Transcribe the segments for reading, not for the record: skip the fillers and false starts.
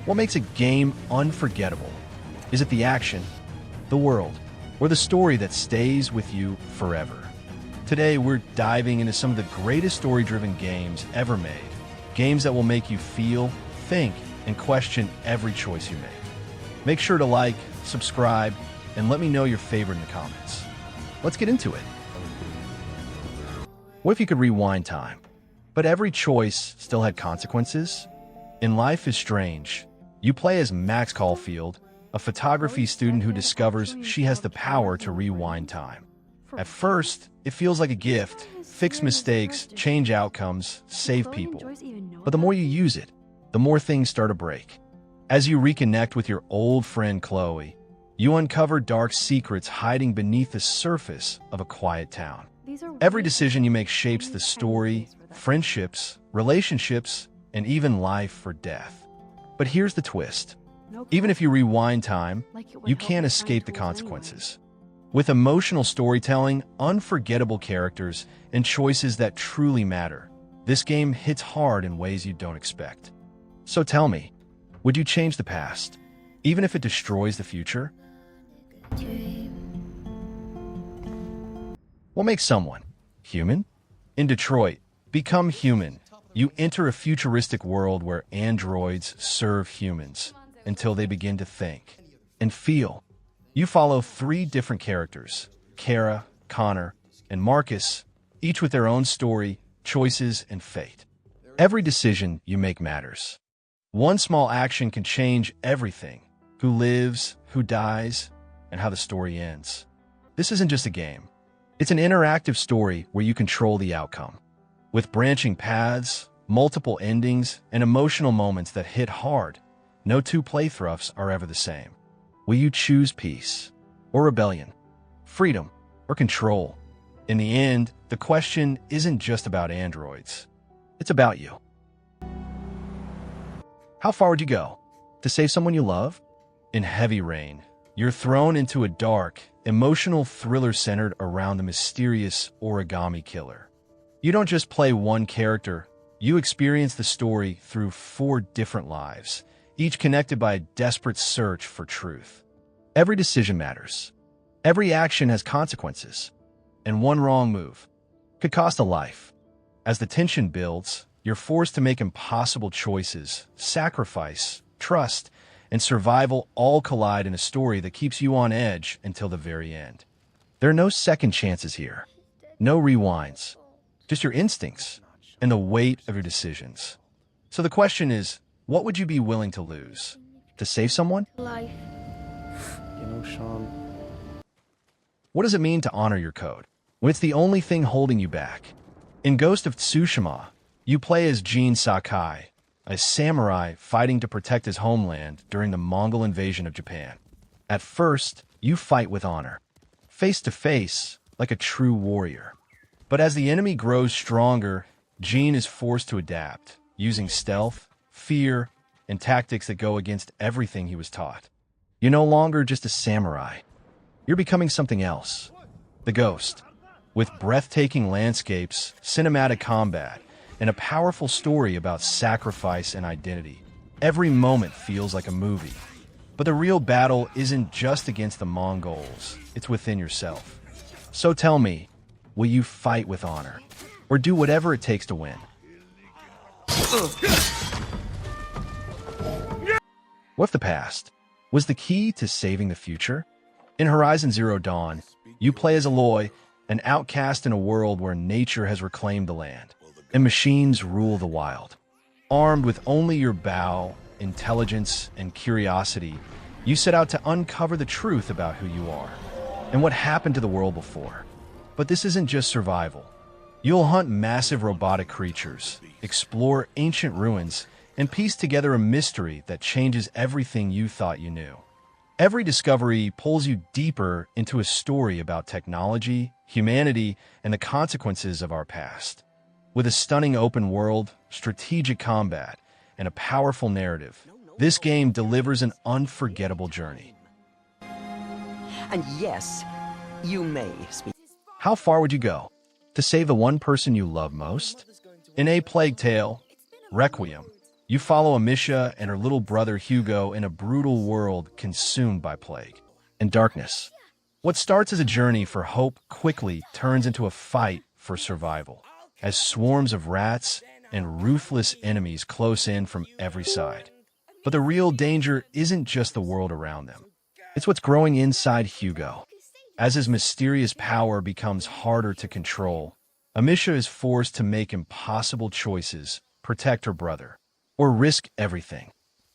What makes a game unforgettable? Is it the action, the world, or the story that stays with you forever? Today, we're diving into some of the greatest story-driven games ever made. Games that will make you feel, think, and question every choice you make. Make sure to like, subscribe, and let me know your favorite in the comments. Let's get into it. What if you could rewind time, but every choice still had consequences? In Life is Strange, you play as Max Caulfield, a photography student who discovers she has the power to rewind time. At first, it feels like a gift: fix mistakes, change outcomes, save people. But the more you use it, the more things start to break. As you reconnect with your old friend Chloe, you uncover dark secrets hiding beneath the surface of a quiet town. Every decision you make shapes the story, friendships, relationships, and even life or death. But here's the twist. Even if you rewind time, you can't escape the consequences. With emotional storytelling, unforgettable characters, and choices that truly matter, this game hits hard in ways you don't expect. So tell me, would you change the past, even if it destroys the future? What makes someone human? In Detroit, Become Human, you enter a futuristic world where androids serve humans until they begin to think and feel. You follow 3 different characters, Kara, Connor, and Marcus, each with their own story, choices, and fate. Every decision you make matters. One small action can change everything: who lives, who dies, and how the story ends. This isn't just a game. It's an interactive story where you control the outcome. With branching paths, multiple endings, and emotional moments that hit hard, no 2 playthroughs are ever the same. Will you choose peace or rebellion, freedom or control? In the end, the question isn't just about androids. It's about you. How far would you go to save someone you love? In Heavy Rain, you're thrown into a dark, emotional thriller centered around the mysterious origami killer. You don't just play one character, you experience the story through 4 different lives, each connected by a desperate search for truth. Every decision matters. Every action has consequences, and one wrong move could cost a life. As the tension builds, you're forced to make impossible choices. Sacrifice, trust, and survival all collide in a story that keeps you on edge until the very end. There are no second chances here, no rewinds, just your instincts and the weight of your decisions. So the question is, what would you be willing to lose to save someone? Life. Sean. What does it mean to honor your code when it's the only thing holding you back? In Ghost of Tsushima, you play as Jin Sakai, a samurai fighting to protect his homeland during the Mongol invasion of Japan. At first, you fight with honor, face to face, like a true warrior. But as the enemy grows stronger, Jin is forced to adapt, using stealth, fear, and tactics that go against everything he was taught. You're no longer just a samurai. You're becoming something else. The Ghost. With breathtaking landscapes, cinematic combat, and a powerful story about sacrifice and identity, every moment feels like a movie. But the real battle isn't just against the Mongols, it's within yourself. So tell me, will you fight with honor, or do whatever it takes to win? What if the past was the key to saving the future? In Horizon Zero Dawn, you play as Aloy, an outcast in a world where nature has reclaimed the land, and machines rule the wild. Armed with only your bow, intelligence, and curiosity, you set out to uncover the truth about who you are and what happened to the world before. But this isn't just survival. You'll hunt massive robotic creatures, explore ancient ruins, and piece together a mystery that changes everything you thought you knew. Every discovery pulls you deeper into a story about technology, humanity, and the consequences of our past. With a stunning open world, strategic combat, and a powerful narrative, this game delivers an unforgettable journey. And yes, you may speak. How far would you go to save the one person you love most? In A Plague Tale, Requiem, You follow Amisha and her little brother Hugo in a brutal world consumed by plague and darkness. What starts as a journey for hope quickly turns into a fight for survival, as swarms of rats and ruthless enemies close in from every side. But the real danger isn't just the world around them. It's what's growing inside Hugo. As his mysterious power becomes harder to control, Amisha is forced to make impossible choices, protect her brother, or risk everything.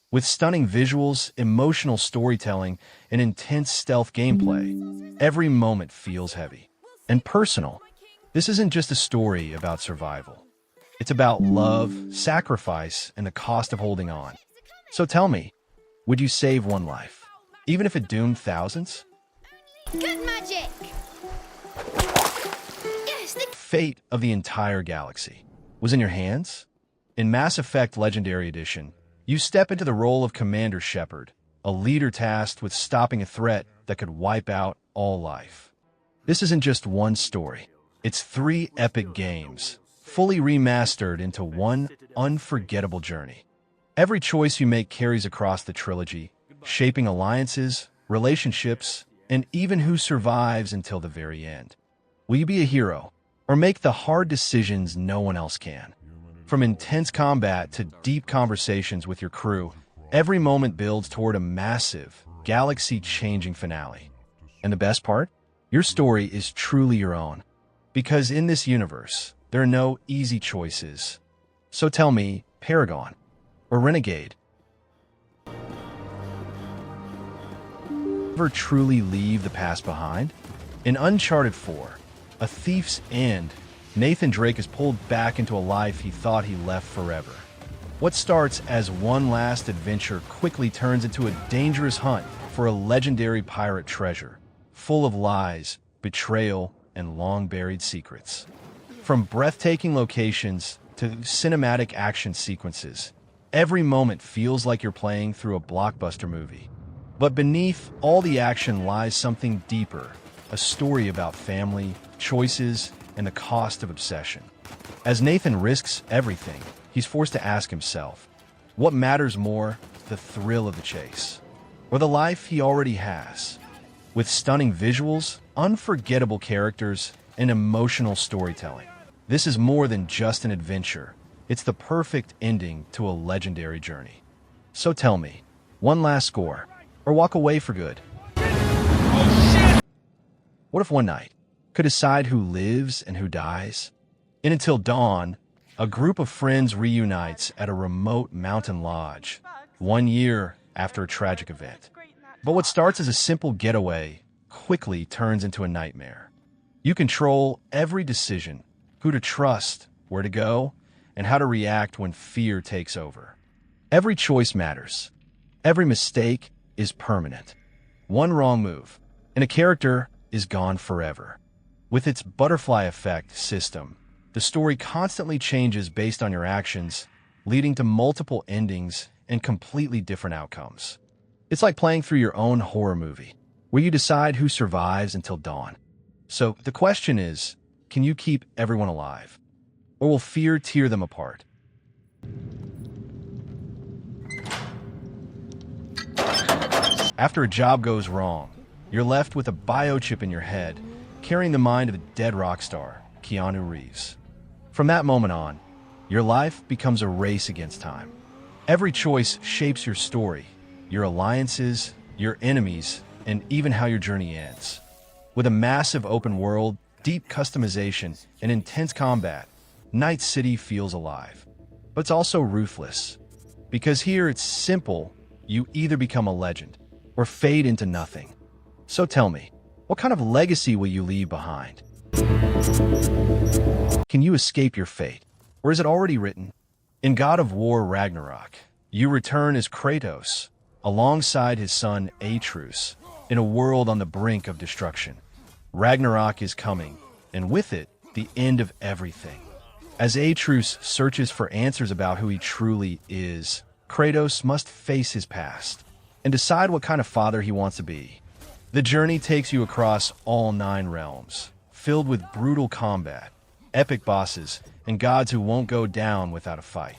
With stunning visuals, emotional storytelling, and intense stealth gameplay, every moment feels heavy and personal. This isn't just a story about survival. It's about love, sacrifice, and the cost of holding on. So tell me, would you save one life, even if it doomed thousands? Good magic! Yes, the Fate of the entire galaxy was in your hands? In Mass Effect Legendary Edition, you step into the role of Commander Shepard, a leader tasked with stopping a threat that could wipe out all life. This isn't just one story. It's 3 epic games, fully remastered into one unforgettable journey. Every choice you make carries across the trilogy, shaping alliances, relationships, and even who survives until the very end. Will you be a hero, or make the hard decisions no one else can? From intense combat to deep conversations with your crew, every moment builds toward a massive, galaxy-changing finale. And the best part? Your story is truly your own. Because in this universe, there are no easy choices. So tell me, Paragon or Renegade? Ever truly leave the past behind? In Uncharted 4, A Thief's End, Nathan Drake is pulled back into a life he thought he left forever. What starts as one last adventure quickly turns into a dangerous hunt for a legendary pirate treasure, full of lies, betrayal, and long-buried secrets. From breathtaking locations to cinematic action sequences, every moment feels like you're playing through a blockbuster movie. But beneath all the action lies something deeper, a story about family, choices, and the cost of obsession. As Nathan risks everything, he's forced to ask himself, what matters more, the thrill of the chase, or the life he already has? With stunning visuals, unforgettable characters, and emotional storytelling, this is more than just an adventure. It's the perfect ending to a legendary journey. So tell me, one last score, or walk away for good? What if one night could decide who lives and who dies? In Until Dawn, a group of friends reunites at a remote mountain lodge, 1 year after a tragic event. But what starts as a simple getaway quickly turns into a nightmare. You control every decision, who to trust, where to go, and how to react when fear takes over. Every choice matters. Every mistake is permanent. One wrong move, and a character is gone forever. With its butterfly effect system, the story constantly changes based on your actions, leading to multiple endings and completely different outcomes. It's like playing through your own horror movie, where you decide who survives until dawn. So the question is, can you keep everyone alive? Or will fear tear them apart? After a job goes wrong, you're left with a biochip in your head, carrying the mind of a dead rock star, Keanu Reeves. From that moment on, your life becomes a race against time. Every choice shapes your story, your alliances, your enemies, and even how your journey ends. With a massive open world, deep customization, and intense combat, Night City feels alive. But it's also ruthless. Because here it's simple, you either become a legend or fade into nothing. So tell me, what kind of legacy will you leave behind? Can you escape your fate? Or is it already written? In God of War Ragnarok, you return as Kratos, alongside his son Atreus, in a world on the brink of destruction. Ragnarok is coming, and with it, the end of everything. As Atreus searches for answers about who he truly is, Kratos must face his past and decide what kind of father he wants to be. The journey takes you across all 9 realms, filled with brutal combat, epic bosses, and gods who won't go down without a fight.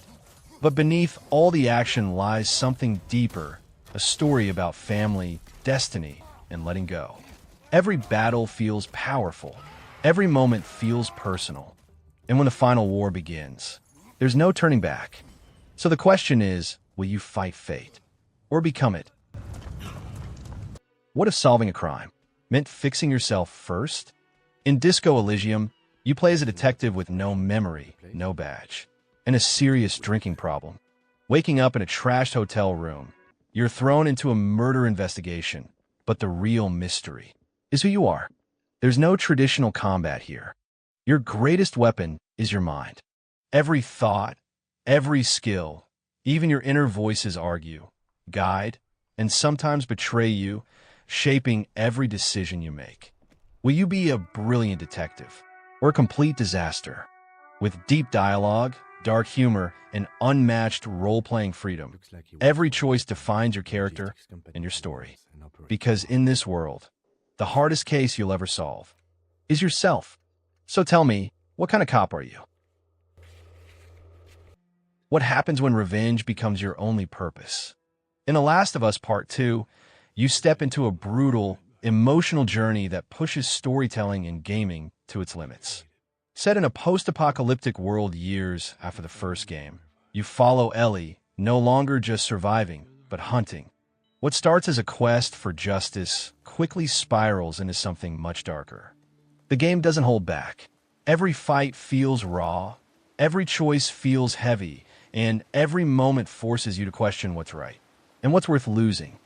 But beneath all the action lies something deeper, a story about family, destiny, and letting go. Every battle feels powerful. Every moment feels personal. And when the final war begins, there's no turning back. So the question is, will you fight fate or become it? What if solving a crime meant fixing yourself first? In Disco Elysium, you play as a detective with no memory, no badge, and a serious drinking problem. Waking up in a trashed hotel room, you're thrown into a murder investigation, but the real mystery is who you are. There's no traditional combat here. Your greatest weapon is your mind. Every thought, every skill, even your inner voices argue, guide, and sometimes betray you, shaping every decision you make. Will you be a brilliant detective or a complete disaster? With deep dialogue, dark humor, and unmatched role-playing freedom, every choice defines your character and your story. Because in this world, the hardest case you'll ever solve is yourself. So tell me, what kind of cop are you? What happens when revenge becomes your only purpose? In The Last of Us Part 2, you step into a brutal, emotional journey that pushes storytelling and gaming to its limits. Set in a post-apocalyptic world years after the first game, you follow Ellie, no longer just surviving, but hunting. What starts as a quest for justice quickly spirals into something much darker. The game doesn't hold back. Every fight feels raw, every choice feels heavy, and every moment forces you to question what's right and what's worth losing.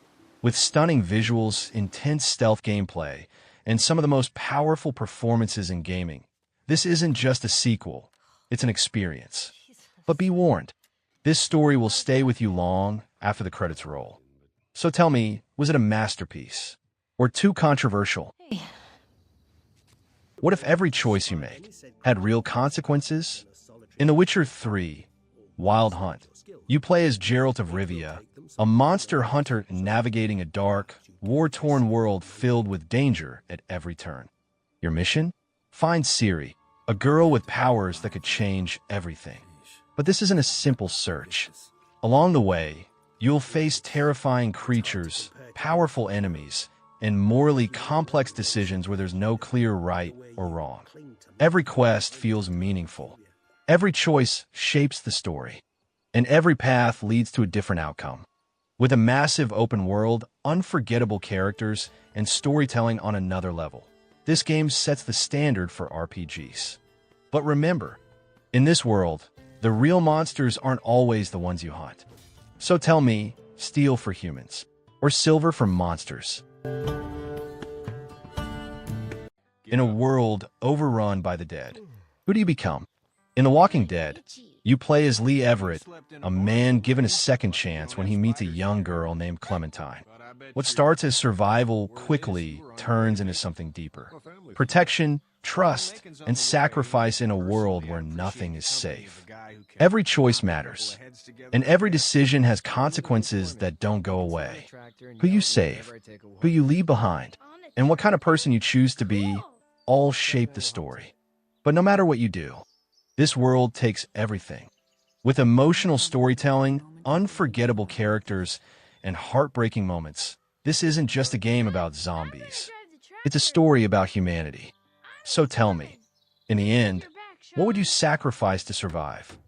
With stunning visuals, intense stealth gameplay, and some of the most powerful performances in gaming, this isn't just a sequel, it's an experience. But be warned, this story will stay with you long after the credits roll. So tell me, was it a masterpiece? Or too controversial? What if every choice you make had real consequences? In The Witcher 3, Wild Hunt, you play as Geralt of Rivia, a monster hunter navigating a dark, war-torn world filled with danger at every turn. Your mission? Find Ciri, a girl with powers that could change everything. But this isn't a simple search. Along the way, you'll face terrifying creatures, powerful enemies, and morally complex decisions where there's no clear right or wrong. Every quest feels meaningful. Every choice shapes the story, and every path leads to a different outcome. With a massive open world, unforgettable characters, and storytelling on another level, this game sets the standard for RPGs. But remember, in this world, the real monsters aren't always the ones you hunt. So tell me, steel for humans, or silver for monsters? In a world overrun by the dead, who do you become? In The Walking Dead, you play as Lee Everett, a man given a second chance when he meets a young girl named Clementine. What starts as survival quickly turns into something deeper. Protection, trust, and sacrifice in a world where nothing is safe. Every choice matters, and every decision has consequences that don't go away. Who you save, who you leave behind, and what kind of person you choose to be all shape the story. But no matter what you do, this world takes everything. With emotional storytelling, unforgettable characters, and heartbreaking moments, this isn't just a game about zombies. It's a story about humanity. So tell me, in the end, what would you sacrifice to survive?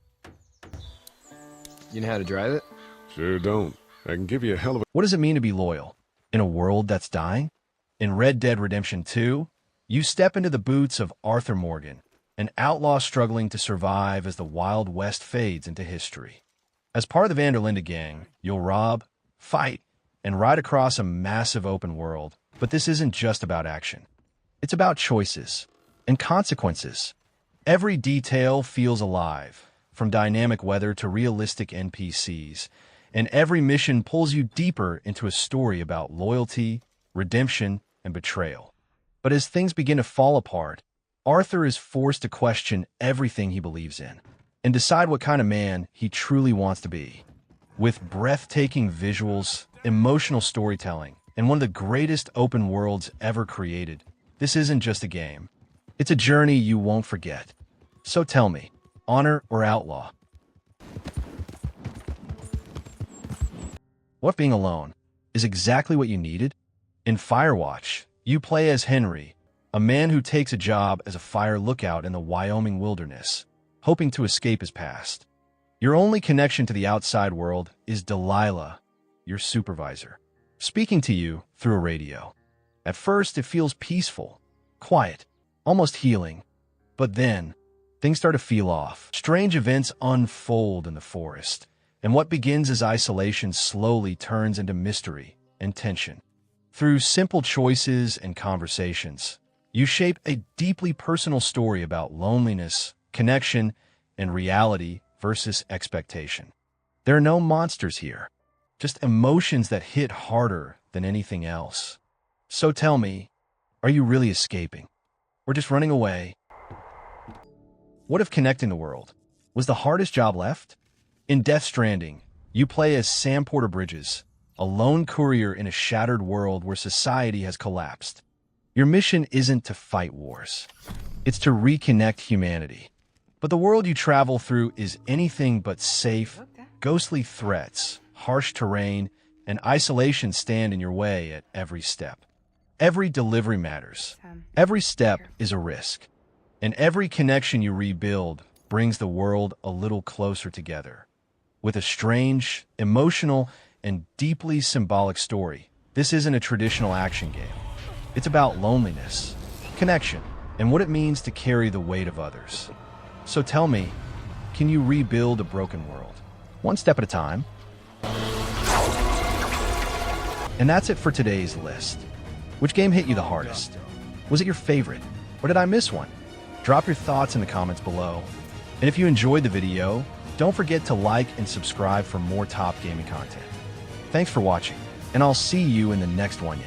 You know how to drive it? Sure don't. I can give you a hell of a... What does it mean to be loyal in a world that's dying? In Red Dead Redemption 2, you step into the boots of Arthur Morgan, an outlaw struggling to survive as the Wild West fades into history. As part of the Van der Linde gang, you'll rob, fight, and ride across a massive open world. But this isn't just about action. It's about choices and consequences. Every detail feels alive, from dynamic weather to realistic NPCs, and every mission pulls you deeper into a story about loyalty, redemption, and betrayal. But as things begin to fall apart, Arthur is forced to question everything he believes in and decide what kind of man he truly wants to be. With breathtaking visuals, emotional storytelling, and one of the greatest open worlds ever created, this isn't just a game. It's a journey you won't forget. So tell me, honor or outlaw? What if being alone is exactly what you needed? In Firewatch, you play as Henry, a man who takes a job as a fire lookout in the Wyoming wilderness, hoping to escape his past. Your only connection to the outside world is Delilah, your supervisor, speaking to you through a radio. At first, it feels peaceful, quiet, almost healing. But then, things start to feel off. Strange events unfold in the forest, and what begins as isolation slowly turns into mystery and tension. Through simple choices and conversations, you shape a deeply personal story about loneliness, connection, and reality versus expectation. There are no monsters here, just emotions that hit harder than anything else. So tell me, are you really escaping? Or just running away? What if connecting the world was the hardest job left? In Death Stranding, you play as Sam Porter Bridges, a lone courier in a shattered world where society has collapsed. Your mission isn't to fight wars. It's to reconnect humanity. But the world you travel through is anything but safe. Ghostly threats, harsh terrain, and isolation stand in your way at every step. Every delivery matters. Every step is a risk. And every connection you rebuild brings the world a little closer together. With a strange, emotional, and deeply symbolic story, this isn't a traditional action game. It's about loneliness, connection, and what it means to carry the weight of others. So tell me, can you rebuild a broken world? One step at a time. And that's it for today's list. Which game hit you the hardest? Was it your favorite? Or did I miss one? Drop your thoughts in the comments below. And if you enjoyed the video, don't forget to like and subscribe for more top gaming content. Thanks for watching, and I'll see you in the next one.